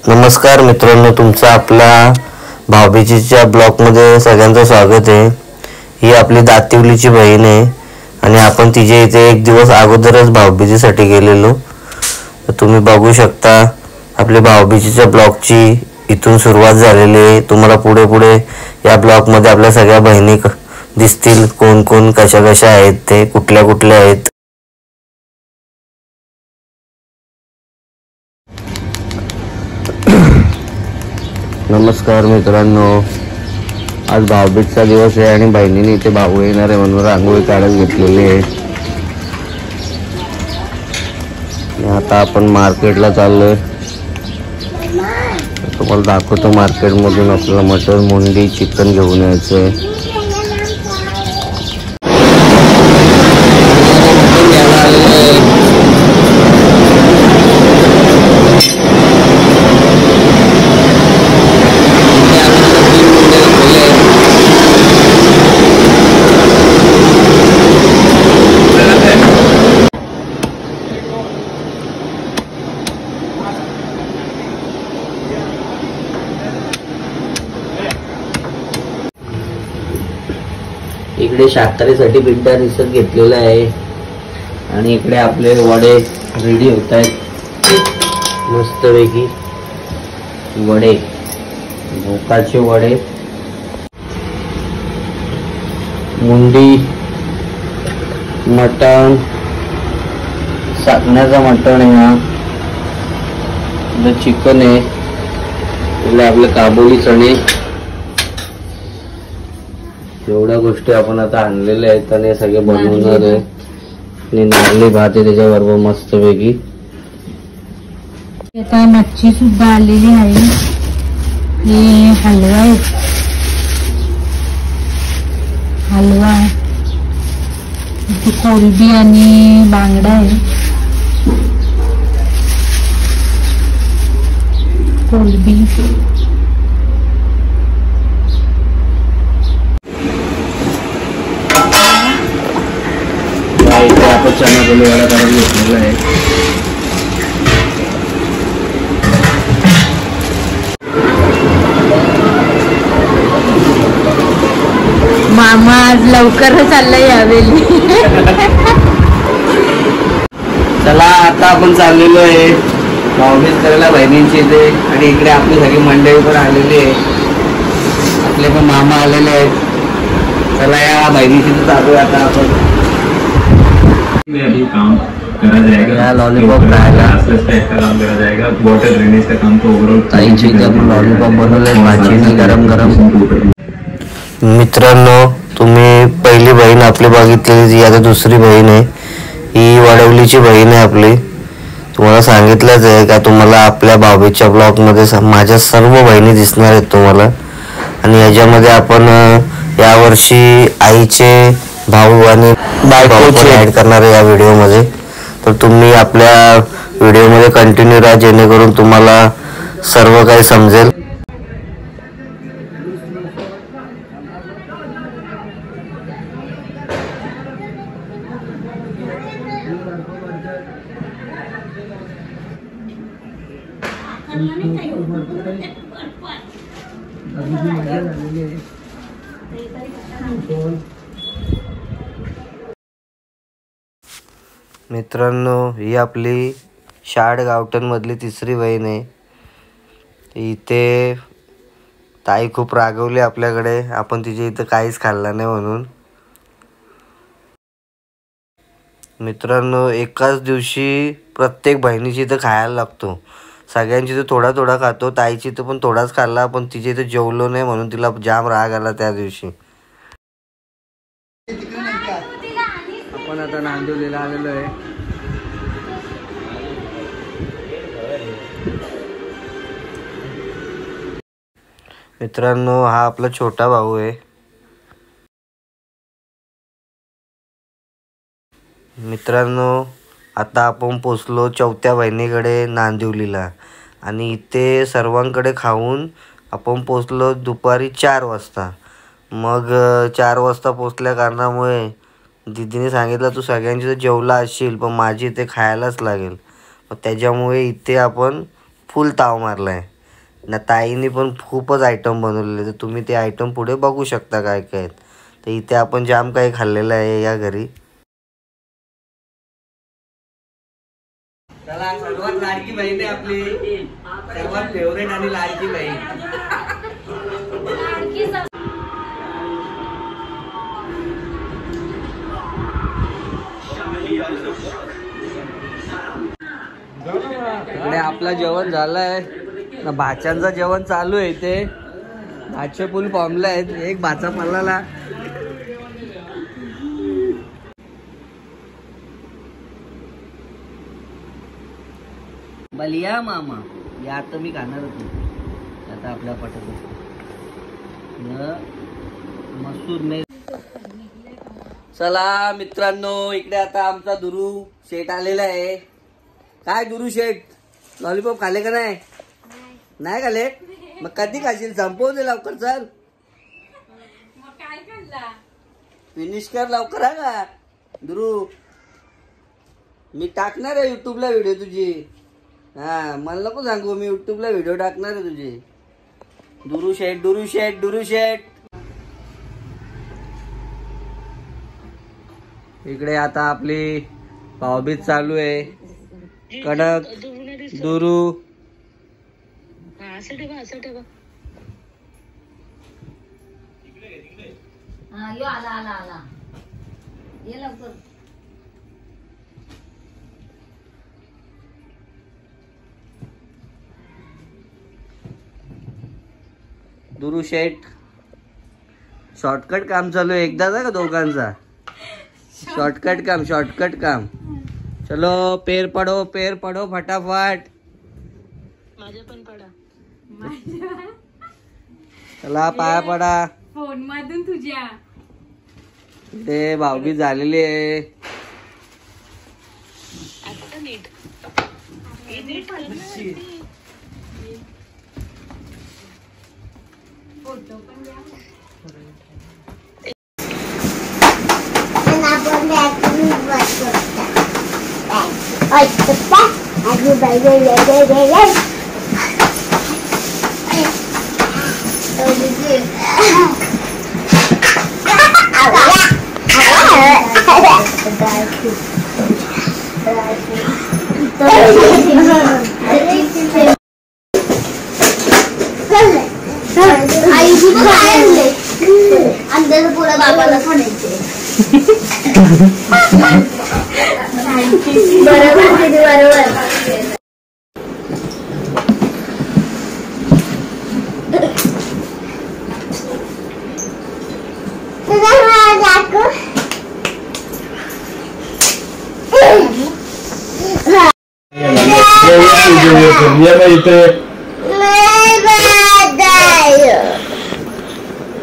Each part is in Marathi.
नमस्कार मित्रांनो, तुमचं आपल्या भाऊबीजेच्या ब्लॉगमध्ये सगळ्यांचं स्वागत आहे। ही आपली दातिवलीची बहीण आहे आणि आपण तिच्या इथे एक दिवस अगोदरच भाऊबीजेसाठी गेलेलो। तुम्ही बघू शकता आपल्या भाऊबीजेच्या ब्लॉगची इथून सुरुवात झालेली आहे। तुम्हाला पुढे पुढे या ब्लॉगमध्ये आपल्या सगळ्या बहिणी दिसतील, कोण कोण कशा कशा आहेत, ते कुठल्या कुठल्या आहेत। नमस्कार मित्रांनो, आज भाऊबीजचा दिवस आहे आणि बहिणीने इथे भाऊ येणार आहे म्हणून रांगोळी काढत घेतलेली आहे। आता आपण मार्केटला चाललोय, तुम्हाला दाखवतो। मार्केटमधून आपल्याला मटन, मुंडी, चिकन घेऊन यायचंय। इकडे शाकाहारीसाठी पिंटा दिसत घेतलेला आहे आणि इकडे आपले वडे रेडी होत आहेत। मस्तपैकी वडे, भोकाचे वडे, मुंडी, मटण, साकण्याचा मटण आहे, हा चिकन आहे, इकडे आपले काबुली चणे। एवढ्या गोष्टी आपण आता आणलेल्या आहेत आणि सगळे बनवणार आहे। आणि नारळी भात आहे त्याच्याबरोबर मस्तपैकी। आता मच्छी सुद्धा आलेली आहे। हे हलवा आहे, हलवा इथे कोलबी आणि बांगडा आहे। कोलबी आपण चना गोलीवाला करायला घेतलेला आहे। मामा आज लवकर चाललाय यावेळी। चला आता आपण चाललेलो आहे भाऊबीज करायला बहिणींची इथे, आणि इकडे आपली सगळी मंडळी पण आलेली आहे, आपले पण मामा आलेले आहेत। चला या बहिणीची तर चालू आहे आता आपण। में अभी काम करा जाएगा, लॉलीपॉप खाएगा, टाइप का काम करा जाएगा, वाटर ड्रेनेज का काम तो ओवरऑल ताईंची इथे आपण लॉलीपॉप बनवले भाजीने गरम गरम। मित्रांनो, तुम्ही पहिली बहीण आपली बघितलेली, जी आता दुसरी बहीण आहे, ही वडवलीची बहीण आहे आपली। तुम्हाला सांगितलंच आहे का तुम्हाला आपल्या भाऊबीजच्या ब्लॉगमध्ये माझ्या सर्व बहिणी दिसणार आहेत तुम्हाला। आणि याच्यामध्ये आपण यावर्षी आईचे भाऊ आणि बायकोचे ऍड करणार आहे या व्हिडिओमध्ये। तर तुम्ही आपल्या व्हिडिओमध्ये कंटिन्यू राहा, जेणेकरून तुम्हाला सर्व काही समजेल। मित्रांनो, ही आपली शाड गावठण मधली तिसरी बहीण आहे। इथे ताई खूप रागवली आपल्याकडे, आपण तिच्या इथं काहीच खाल्लं नाही म्हणून। मित्रांनो, एकाच दिवशी प्रत्येक बहिणीची इथं खायला लागतो, सगळ्यांची इथं थोडा थोडा खातो। ताईची इथं पण थोडाच खाल्ला, पण तिच्या इथं जेवलो नाही म्हणून तिला जाम राग आला त्या दिवशी। आपण आता नांदिवलीला आलेलो आहे। मित्रांनो, हा आपला छोटा भाऊ आहे। मित्रांनो, आता आपण पोचलो चौथ्या बहिणीकडे नांदिवलीला, आणि इथे सर्वांकडे खाऊन आपण पोचलो दुपारी 4 वाजता। मग 4 वाजता पोचल्या कारणामुळे दीदीने सांगितलं तू सगळ्यांची तर जेवला असशील, पण माझी इथे खायलाच लागेल। त्याच्यामुळे इथे आपण फुल ताव मारलाय। ना ताईने पण खूपच आयटम बनवलेले, तर तुम्ही ते आयटम पुढे बघू शकता काय काय आहेत. तर इथे आपण जाम काही खाल्लेलं आहे या घरी. चला, सर्वात लाडकी बहीण आहे आपली, सर्वात फेवरेट आणि लाडकी बहीण. इकडे आपलं जेवण झालंय, भाच्यांचं जेवण चालू आहे. इथे भाचे फुल फॉर्मला आहेत. एक भाचा पडला. बलिया मामा या आता मी खाणारच नाही. आता आपल्या पटत मसूर नाही. चला मित्रांनो, इकडे आता आमचा दुरू शेठ आलेला आहे. काय दुरू शेठ, लॉलीपॉप खाले का नाही? नाही खाले? मग कधी खाशील? संपवू दे लवकर. चल फिनिश कर लवकर. हा का दुरू, मी टाकणार आहे युट्यूबला व्हिडिओ तुझी. हा, मला नको सांगू, मी युट्यूबला व्हिडिओ टाकणार आहे तुझे. दुरू शेठ, दुरू शेठ, दुरू शेठ. इकडे आता आपली भाऊबीज चालू आहे. कडक दुरू दुरू शेठ. शॉर्टकट काम चालू आहे. एकदाचा का दोघांचा? शॉर्टकट काम, शॉर्टकट काम. चलो पैर पडो फटाफट. माझे पण पडा. चला पाया पडा. फोन मधून तुझ्या ते भाऊबीज झालेली आहे. फोटो पण द्या. अंदर पुरा बाबाला खाण्याचे. बरोबर बरोबर.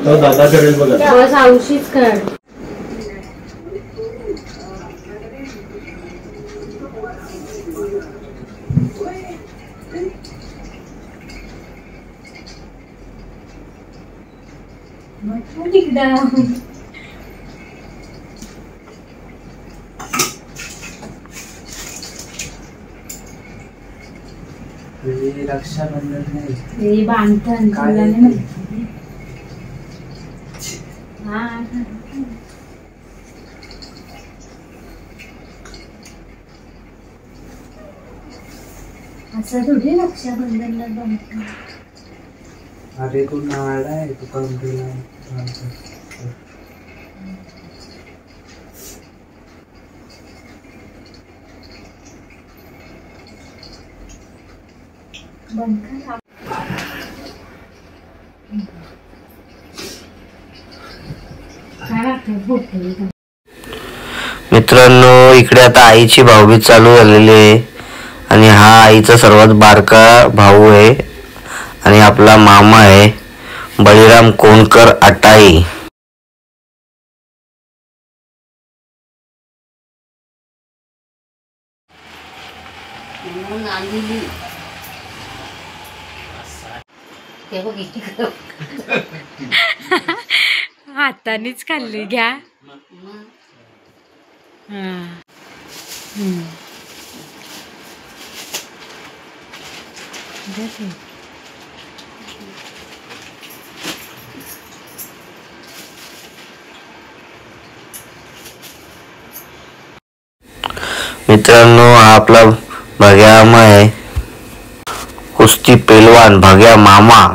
दादा करेल बघा. बस औषधीच कर. रक्षाबंधन नाही बांधतात असं थोडी रक्षाबंधनला बांधतात. अरे तू नाड आहे, तू कंपनीला मित्रांनो, इकडे आता आईची भाऊबीज चालू झालेली आहे. आणि हा आईचा सर्वात बारका भाऊ आहे आणि आपला मामा आहे बळीराम कोणकर आटाई. हातानेच खाल्ली. घ्या. मित्रांनो, हा आपला भग्या मामा आहे, कुस्ती पेलवान भग्या मामा.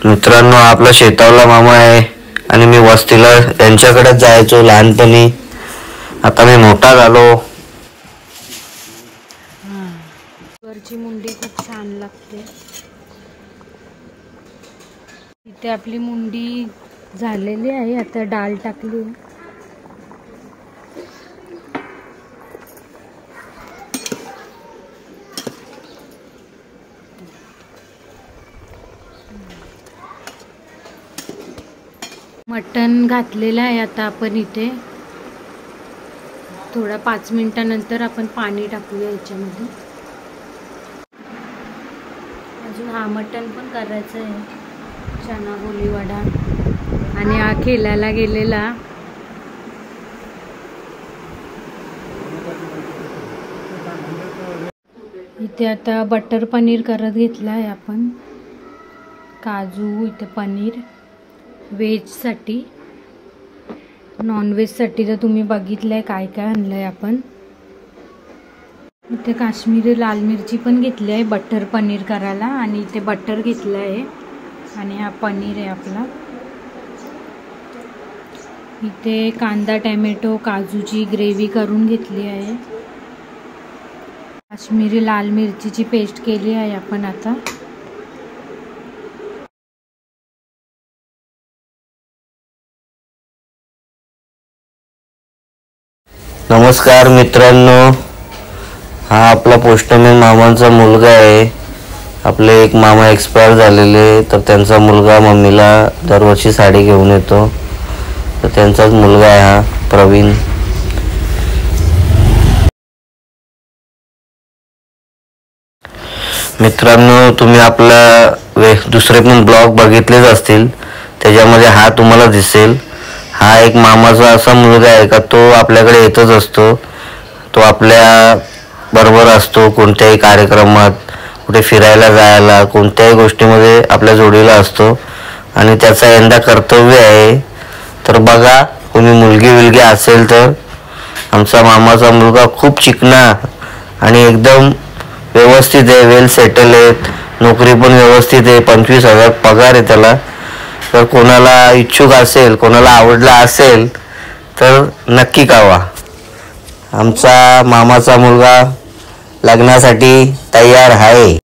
मित्रांनो, आपला शेतावला मामा आहे आणि मी वस्तीला त्यांच्याकडेच जायचो लहानपणी. आता मी मोठा झालो. वरची मुंडी खूप छान लागते. इथे आपली मुंडी झालेली आहे. आता डाळ टाकली. मटण घातलेलं आहे. आता आपण इथे थोडा 5 मिनिटानंतर आपण पाणी टाकूया याच्यामध्ये. अजून हा मटण पण करायचं आहे, चना गोली वडा. आणि हा खेळायला गेलेला. इथे आता बटर पनीर करत घेतला आहे आपण. काजू, इथे पनीर व्हेजसाठी. नॉनव्हेजसाठी तर तुम्ही बघितलंय काय काय आणलंय आपण. इथे काश्मीरी लाल मिरची पण घेतली आहे बटर पनीर करायला. आणि इथे बटर घेतलं आहे आणि हा पनीर आहे आपला. इथे कांदा, टॅमॅटो, काजूची ग्रेव्ही करून घेतली आहे. काश्मीरी लाल मिरचीची पेस्ट केली आहे आपण आता. नमस्कार मित्रांनो, हा आपला पोस्टमॅन मामांचा मुलगा आहे. आपले एक मामा एक्सपायर झालेले, तर त्यांचा मुलगा मम्मीला दरवर्षी साडी घेऊन येतो. तर त्यांचाच मुलगा आहे हा प्रवीण. मित्रांनो, तुम्ही आपला दुसरे पण ब्लॉग बघितलेच असतील, त्याच्यामध्ये हा तुम्हाला दिसेल. हा एक मामाचा असा मुलगा आहे का तो आपल्याकडे येतच असतो. तो आपल्या बरोबर असतो कोणत्याही कार्यक्रमात, कुठे फिरायला जायला, कोणत्याही गोष्टीमध्ये आपल्या जोडीला असतो. आणि त्याचा यंदा कर्तव्य आहे. तर बघा, कोणी मुलगी असेल तर आमचा मामाचा मुलगा खूप चिकना आणि एकदम व्यवस्थित आहे, वेल सेटल आहे, नोकरी पण व्यवस्थित आहे, 25,000 पगार आहे त्याला. तर कोणाला इच्छुक असेल, कोणाला आवडला असेल तर नक्की कळवा. आमचा मामाचा मुलगा लग्नासाठी तयार आहे.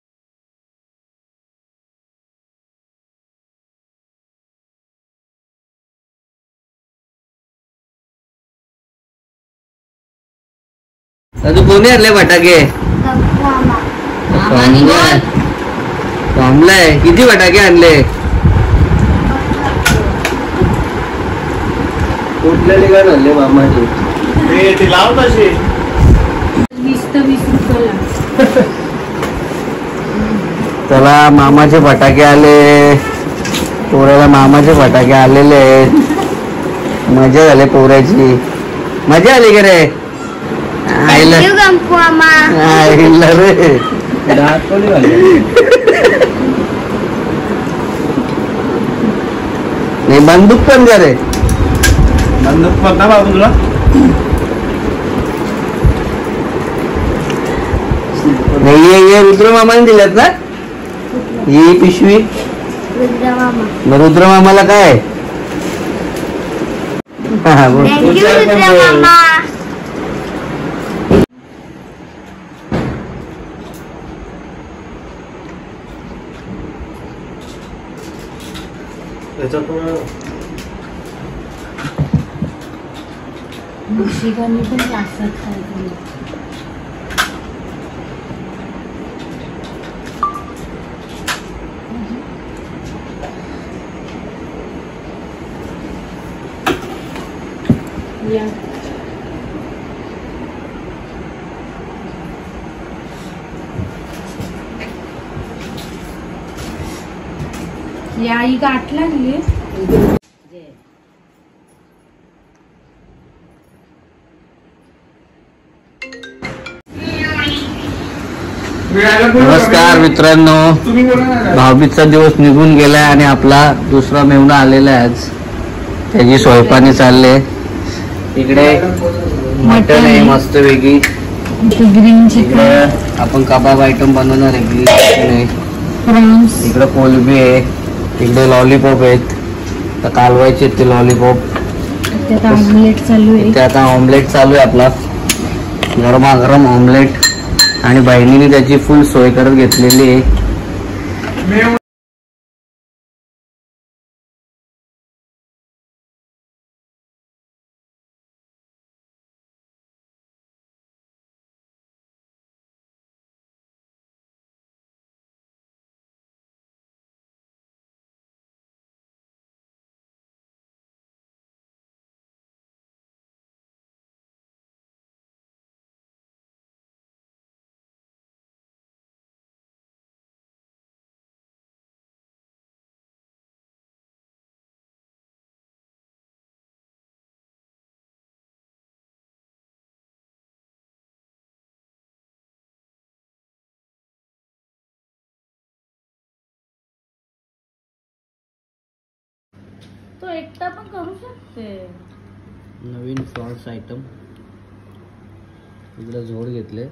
तू कोणी आणले फटाके? थांबलाय. किती फटाके आणले? कुठल्या ठिकाणी आणले मामाचे? ते लाव तशी 20 रुपयाला. चला, मामाचे फटाके आले. पोऱ्याला मामाचे फटाके आलेले आहेत. मजा झाली पोऱ्याची. मजा आली का रे? आईला रे नाही, बंदूक पण द्या रे. बंदूक पण ना बाबू तुला. ये रुद्र मामाने दिल्यात ना ही पिशवी. रुद्र मामाला काय? शिगांनी पण क्लासात काय केलं. या या आई गाठला नाही नमस्कार मित्रांनो, भाऊबीजचा दिवस निघून गेलाय आणि आपला दुसरा मेहुणा आलेला आहे आज. त्याची स्वयंपाणी चालले. इकडे मटन आहे मस्त वेगळी. ग्रीन इकडे आपण कबाब आयटम बनवणार आहे. ग्रीन चिकन आहे. प्रॉन्स. इकडे कोलबी आहे. इकडे लॉलीपॉप आहेत. तर कालवायचे आहेत ते लॉलीपॉप. त्यात ऑमलेट चालू आहे. इथे आता ऑमलेट चालू आहे आपला, गरमागरम ऑमलेट. आणि बहिणीने त्याची फुल सोय करत घेतलेली आहे. तो एकटा पण करू शकते. नवीन फ्रॉन्स आयटम. इकडे झोड घेतले.